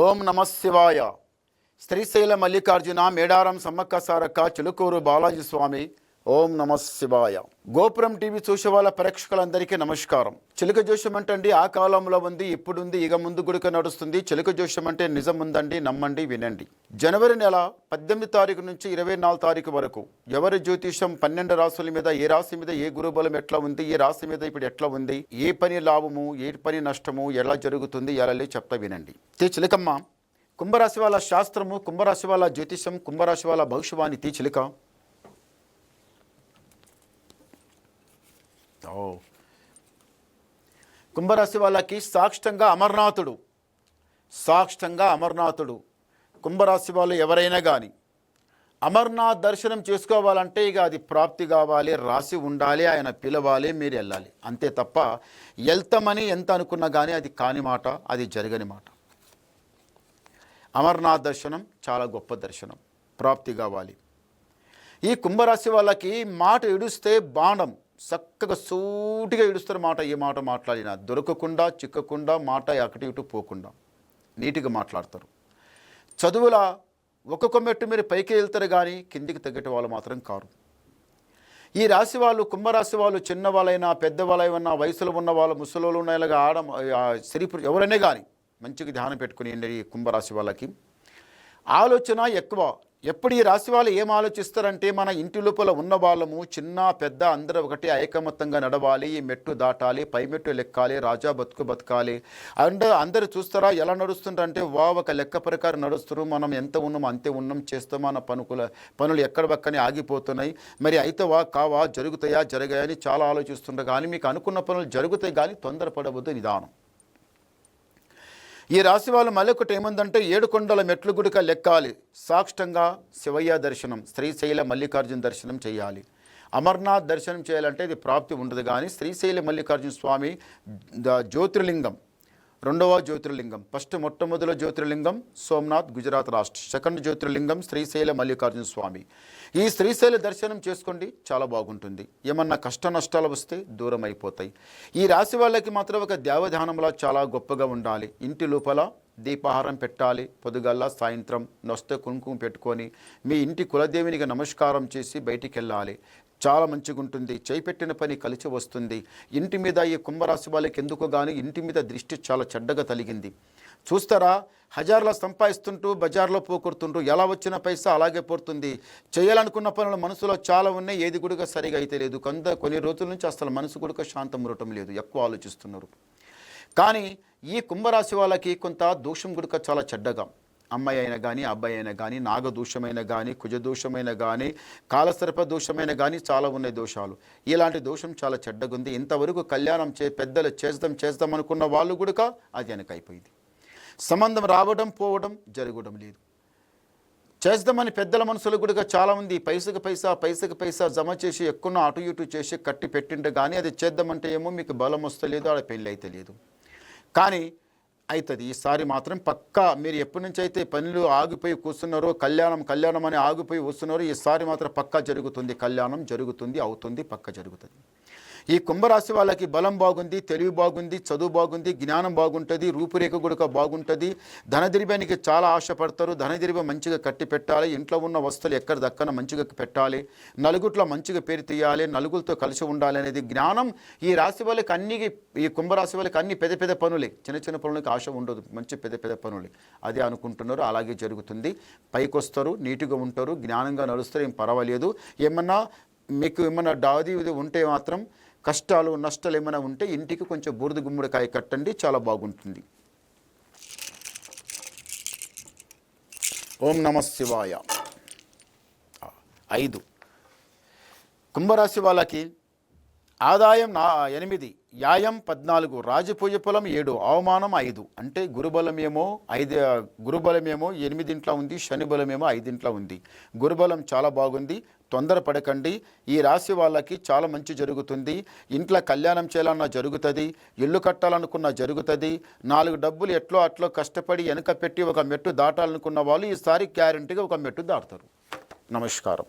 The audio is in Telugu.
ఓం నమ శివాయ. శ్రీశైల మల్లికార్జున మేడారం సమ్మక్క సారక్క చిలుకూరు బాలాజీ స్వామి. ఓం నమ శివాయ. గోపురం టీవీ చూసే వాళ్ళ ప్రేక్షకులందరికీ నమస్కారం. చిలుక జోష్యం అంటే ఆ కాలంలో ఉంది, ఇప్పుడుంది, ఇక ముందు గుడిక నడుస్తుంది. చిలుక జోష్యం అంటే నిజం ఉందండి, నమ్మండి, వినండి. జనవరి నెల 18 తారీఖు నుంచి 24 తారీఖు వరకు ఎవరి జ్యోతిషం 12 రాశుల మీద, ఏ రాశి మీద ఏ గురుబలం ఎట్లా ఉంది, ఏ రాశి మీద ఇప్పుడు ఎట్లా ఉంది, ఏ పని లాభము, ఏ పని నష్టము, ఎలా జరుగుతుంది, ఎలా చెప్తా వినండి. చిలుకమ్మ, కుంభరాశి వాళ్ళ శాస్త్రము, కుంభరాశి వాళ్ళ జ్యోతిషం, కుంభరాశి వాళ్ళ భవిష్యవాణి. చిలుక కుంభరాశి వాళ్ళకి సాక్షంగా అమర్నాథుడు. కుంభరాశి వాళ్ళు ఎవరైనా కానీ అమర్నాథ్ దర్శనం చేసుకోవాలంటే ఇక అది ప్రాప్తి కావాలి, రాసి ఉండాలి, ఆయన పిలవాలి, మీరు వెళ్ళాలి. అంతే తప్ప వెళ్తామని ఎంత అనుకున్నా కానీ అది కాని మాట, అది జరగని మాట. అమర్నాథ్ దర్శనం చాలా గొప్ప దర్శనం, ప్రాప్తి కావాలి. ఈ కుంభరాశి వాళ్ళకి మాట ఇడుస్తే బాణం చక్కగా సూటిగా ఇడుస్తారు. మాట ఏ మాట మాట్లాడినా దొరకకుండా, చిక్కకుండా, మాట అకటి ఇటు పోకుండా నీట్గా మాట్లాడతారు. చదువుల ఒక్కొక్క మెట్టు మీరు పైకి వెళ్తారు కానీ కిందికి తగ్గట వాళ్ళు మాత్రం కారు. ఈ రాశి వాళ్ళు, కుంభరాశి వాళ్ళు, చిన్నవాళ్ళైనా పెద్దవాళ్ళైనా, వయసులో ఉన్న వాళ్ళు, ముసలోళ్ళు ఉన్నాయిలాగా స్త్రీ ఎవరైనా కానీ మంచిగా ధ్యానం పెట్టుకుని ఈ కుంభరాశి వాళ్ళకి ఆలోచన ఎక్కువ. ఎప్పుడు ఈ రాశి వాళ్ళు ఏం ఆలోచిస్తారంటే, మన ఇంటి లోపల ఉన్న వాళ్ళము చిన్న పెద్ద అందరూ ఒకటి ఐకమత్యంగా నడవాలి, ఈ మెట్టు దాటాలి, పై మెట్టు లెక్కాలి, రాజా బతకాలి. అందరూ చూస్తారా ఎలా నడుస్తుంటారంటే, ఒక లెక్క ప్రకారం నడుస్తారు. మనం ఎంత ఉన్నాం అంతే ఉన్నాం, చేస్తాం. మన పనులు ఎక్కడ పక్కనే ఆగిపోతున్నాయి. మరి అయితే కావా, జరగాయని చాలా ఆలోచిస్తుంటారు. కానీ మీకు అనుకున్న పనులు జరుగుతాయి, కానీ తొందరపడవద్దు, నిదానం. ఈ రాశి వాళ్ళు మళ్ళీ ఒకటి ఏముందంటే, 7 కొండల మెట్లు గుడిక లెక్కాలి, సాక్షంగా శివయ్య దర్శనం, శ్రీశైల మల్లికార్జున దర్శనం చేయాలి. అమర్నాథ్ దర్శనం చేయాలంటే ఇది ప్రాప్తి ఉండదు. కానీ శ్రీశైల మల్లికార్జున స్వామి జ్యోతిర్లింగం, 2వ జ్యోతిర్లింగం. మొట్టమొదటి జ్యోతిర్లింగం సోమనాథ్, గుజరాత్ రాష్ట్ర. సెకండ్ జ్యోతిర్లింగం శ్రీశైల మల్లికార్జున స్వామి. ఈ శ్రీశైల దర్శనం చేసుకోండి, చాలా బాగుంటుంది. ఏమన్నా కష్ట నష్టాలు వస్తే దూరం అయిపోతాయి. ఈ రాశి వాళ్ళకి మాత్రం ఒక దేవధ్యానంలా చాలా గొప్పగా ఉండాలి. ఇంటి లోపల దీపాహారం పెట్టాలి, పొద్దుగల్లా సాయంత్రం నొస్తే కుంకుమ పెట్టుకొని మీ ఇంటి కులదేవినికి నమస్కారం చేసి బయటికి వెళ్ళాలి. చాలా మంచిగా ఉంటుంది. చేపెట్టిన పని కలిసి వస్తుంది. ఇంటి మీద ఈ కుంభరాశి వాళ్ళకి ఎందుకు కానీ ఇంటి మీద దృష్టి చాలా చెడ్డగా తలిగింది. చూస్తారా, హజార్లో సంపాదిస్తుంటూ బజార్లో పోకొడుతుంటూ ఎలా వచ్చిన పైసా అలాగే పోతుంది. చేయాలనుకున్న పనులు మనసులో చాలా ఉన్నాయి, ఏది కూడా సరిగా అయితే లేదు. కొన్ని రోజుల నుంచి అసలు మనసు కూడా శాంతం ఉండటం లేదు, ఎక్కువ ఆలోచిస్తున్నారు. కానీ ఈ కుంభరాశి వాళ్ళకి కొంత దోషం కూడా చాలా చెడ్డగా, అమ్మాయి అయినా కానీ అబ్బాయి అయినా కానీ, నాగదోషమైన కానీ, కుజదోషమైన కానీ, కాలసర్ప దోషమైన కానీ చాలా ఉన్నాయి దోషాలు. ఇలాంటి దోషం చాలా చెడ్డగుంది. ఇంతవరకు కళ్యాణం పెద్దలు చేద్దాం అనుకున్న వాళ్ళు కూడా అది వెనకైపోయింది. సంబంధం రావడం పోవడం జరగడం లేదు. చేద్దామని పెద్దల మనసులు కూడా చాలామంది పైసకు పైసా జమ చేసి ఎక్కువ అటు ఇటు చేసి కట్టి పెట్టింటే కానీ అది చేద్దామంటే ఏమో మీకు బలం వస్తలేదు, ఆడ పెళ్ళి అయితే లేదు. కానీ అవుతుంది. ఈసారి మాత్రం పక్కా మీరు ఎప్పటి నుంచి అయితే పనులు ఆగిపోయి కూర్చున్నారో, కళ్యాణం అని ఆగిపోయి వస్తున్నారో, ఈసారి మాత్రం పక్కా జరుగుతుంది. కళ్యాణం జరుగుతుంది, అవుతుంది, పక్కా జరుగుతుంది. ఈ కుంభరాశి వాళ్ళకి బలం బాగుంది, తెలివి బాగుంది, చదువు బాగుంది, జ్ఞానం బాగుంటుంది, రూపురేఖ కూడా బాగుంటుంది. ధనదిరిబానికి చాలా ఆశపడతారు. ధనదిరిబ మంచిగా కట్టి పెట్టాలి. ఇంట్లో ఉన్న వస్తువులు ఎక్కడ దక్కన మంచిగా పెట్టాలి. నలుగుట్లో మంచిగా పేరు తీయాలి, నలుగురితో కలిసి ఉండాలి అనేది జ్ఞానం ఈ రాశి వాళ్ళకి ఈ కుంభరాశి వాళ్ళకి అన్ని పెద్ద పనులే. చిన్న పనులకి ఆశ ఉండదు, మంచి పెద్ద పనులే. అదే అనుకుంటున్నారు, అలాగే జరుగుతుంది. పైకి వస్తారు, నీట్గా ఉంటారు, జ్ఞానంగా నడుస్తారు, ఏం పర్వాలేదు. మీకు ఏమన్నా దాది ఉంటే మాత్రం కష్టాలు నష్టాలు ఏమైనా ఉంటే ఇంటికి కొంచెం బూడిద గుమ్మడికాయ కట్టండి, చాలా బాగుంటుంది. ఓం నమ శివాయ. 5 కుంభరాశి వాళ్ళకి ఆదాయం 8, యాయం 14, రాజపూజ ఫలం 7, అవమానం 5. అంటే గురుబలమేమో 8 ఉంది, శని బలమేమో 5 ఉంది. గురుబలం చాలా బాగుంది, తొందరపడకండి. ఈ రాశి వాళ్ళకి చాలా మంచి జరుగుతుంది. ఇంట్లో కళ్యాణం చేయాలన్నా జరుగుతుంది, ఇల్లు కట్టాలనుకున్నా జరుగుతుంది. 4 డబ్బులు అట్లో కష్టపడి వెనక పెట్టి ఒక మెట్టు దాటాలనుకున్న వాళ్ళు ఈసారి గ్యారంటీగా ఒక మెట్టు దాటుతారు. నమస్కారం.